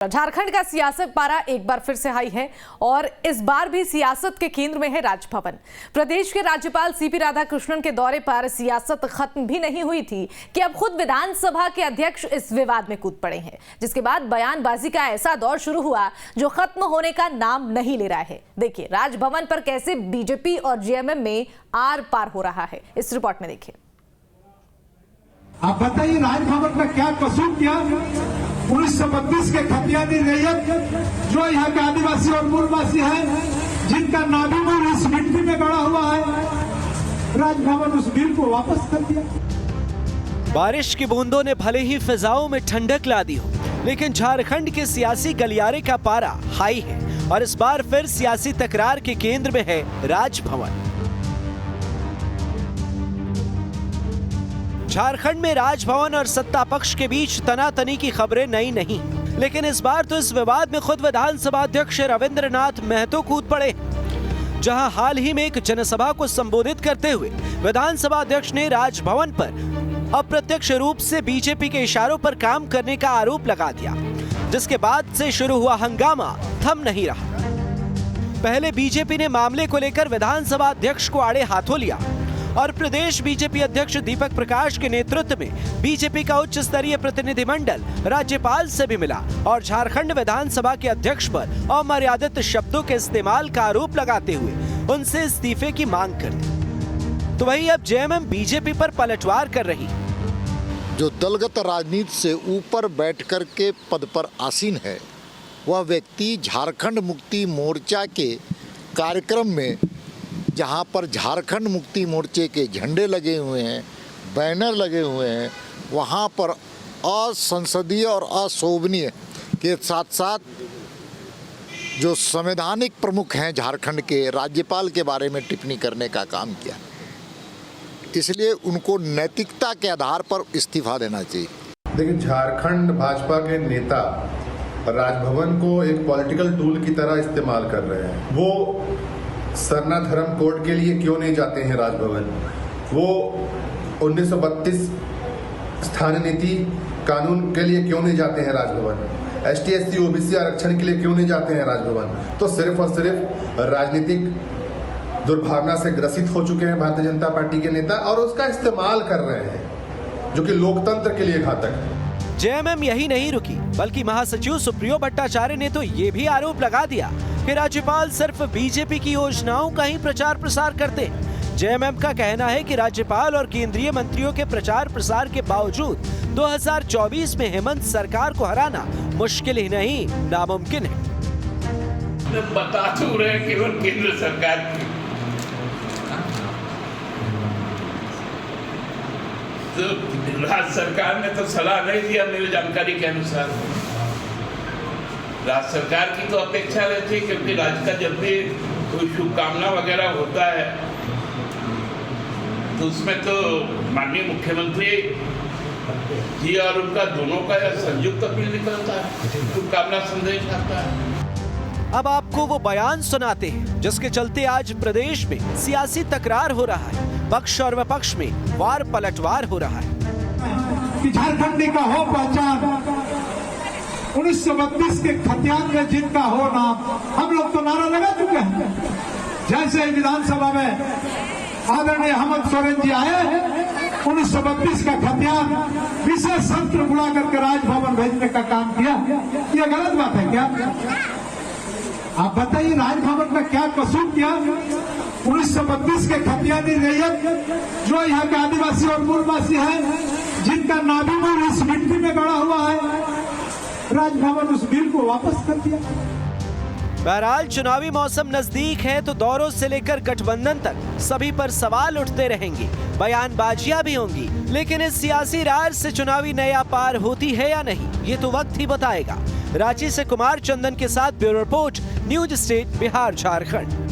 झारखंड का सियासत पारा एक बार फिर से हाई है और इस बार भी सियासत के केंद्र में है राजभवन। प्रदेश के राज्यपाल सीपी राधाकृष्णन के दौरे पर सियासत खत्म भी नहीं हुई थी कि अब खुद विधानसभा के अध्यक्ष इस विवाद में कूद पड़े हैं, जिसके बाद बयानबाजी का ऐसा दौर शुरू हुआ जो खत्म होने का नाम नहीं ले रहा है। देखिए राजभवन पर कैसे बीजेपी और जेएमएम में आर पार हो रहा है, इस रिपोर्ट में देखिए। आप बताइए राजभवन में क्या कसूर किया? 1932 के खतियानी रैयत जो यहाँ के आदिवासी और मूलवासी हैं, जिनका नाभि मूल इस मिट्टी में गड़ा हुआ है, राजभवन उस बिल को वापस कर दिया। बारिश की बूंदों ने भले ही फिजाओं में ठंडक ला दी हो, लेकिन झारखंड के सियासी गलियारे का पारा हाई है और इस बार फिर सियासी तकरार के केंद्र में है राजभवन। झारखंड में राजभवन और सत्ता पक्ष के बीच तनातनी की खबरें नई नहीं, लेकिन इस बार तो इस विवाद में खुद विधानसभा अध्यक्ष रविंद्रनाथ महतो कूद पड़े, जहां हाल ही में एक जनसभा को संबोधित करते हुए विधानसभा अध्यक्ष ने राजभवन पर अप्रत्यक्ष रूप से बीजेपी के इशारों पर काम करने का आरोप लगा दिया, जिसके बाद से शुरू हुआ हंगामा थम नहीं रहा। पहले बीजेपी ने मामले को लेकर विधानसभा अध्यक्ष को आड़े हाथों लिया और प्रदेश बीजेपी अध्यक्ष दीपक प्रकाश के नेतृत्व में बीजेपी का उच्च स्तरीय प्रतिनिधिमंडल राज्यपाल से भी मिला और झारखंड विधानसभा के अध्यक्ष पर अमर्यादित शब्दों के इस्तेमाल का आरोप लगाते हुए उनसे इस्तीफे की मांग कर दी। तो वहीं अब जेएमएम बीजेपी पर पलटवार कर रही। जो दलगत राजनीति से ऊपर बैठकर के पद पर आसीन है, वह व्यक्ति झारखंड मुक्ति मोर्चा के कार्यक्रम में, जहां पर झारखंड मुक्ति मोर्चे के झंडे लगे हुए हैं, बैनर लगे हुए हैं, वहां पर असंसदीय और अशोभनीय के साथ साथ जो संवैधानिक प्रमुख हैं झारखंड के, राज्यपाल के बारे में टिप्पणी करने का काम किया। इसलिए उनको नैतिकता के आधार पर इस्तीफा देना चाहिए। देखिए, झारखंड भाजपा के नेता राजभवन को एक पॉलिटिकल टूल की तरह इस्तेमाल कर रहे हैं। वो सरना धर्म कोड के लिए क्यों नहीं जाते हैं राजभवन? वो 1932 स्थानीय नीति कानून के लिए क्यों नहीं जाते हैं राजभवन? ST SC OBC आरक्षण के लिए क्यों नहीं जाते हैं राजभवन? तो सिर्फ और सिर्फ राजनीतिक दुर्भावना से ग्रसित हो चुके हैं भारतीय जनता पार्टी के नेता और उसका इस्तेमाल कर रहे हैं, जो कि लोकतंत्र के लिए घातक है। जेएमएम यही नहीं रुकी, बल्कि महासचिव सुप्रियो भट्टाचार्य ने तो ये भी आरोप लगा दिया कि राज्यपाल सिर्फ बीजेपी की योजनाओं का ही प्रचार प्रसार करते हैं। जेएमएम का कहना है कि राज्यपाल और केंद्रीय मंत्रियों के प्रचार प्रसार के बावजूद 2024 में हेमंत सरकार को हराना मुश्किल ही नहीं, नामुमकिन है। बता तो रहे केवल केंद्र सरकार की, तो राज्य सरकार ने तो सलाह नहीं दिया। मेरी जानकारी के अनुसार राज्य सरकार की तो अपेक्षा रहती है, क्योंकि राज्य का जब भी कोई शुभकामना वगैरह होता है तो उसमें तो माननीय मुख्यमंत्री जी और उनका दोनों का संयुक्त अपील निकलता है, शुभकामना संदेश आता है। अब आपको वो बयान सुनाते हैं जिसके चलते आज प्रदेश में सियासी तकरार हो रहा है, पक्ष और विपक्ष में वार पलटवार हो रहा है। कि झारखंडी का हो पहचान, 1932 के खतियान में जिनका हो नाम, हम लोग तो नारा लगा चुके हैं। जैसे विधानसभा में आदरणीय हेमंत सोरेन जी आए, 1932 का खतियान विशेष सत्र बुला करके राजभवन भेजने का काम किया। यह गलत बात है क्या? आप बताइए राजभवन में क्या कसूर किया? 1932 के खतियानी रैयत जो यहाँ के आदिवासी और मूलवासी हैं, जिनका नाभि मूल इस मिट्टी में गड़ा हुआ है, राजभवन उस बिल को वापस कर दिया। बहरहाल चुनावी मौसम नजदीक है तो दौरों से लेकर गठबंधन तक सभी पर सवाल उठते रहेंगे, बयानबाजियां भी होंगी, लेकिन इस सियासी रार से चुनावी नया पार होती है या नहीं, ये तो वक्त ही बताएगा। रांची से कुमार चंदन के साथ bureau report, news state, Bihar Jharkhand.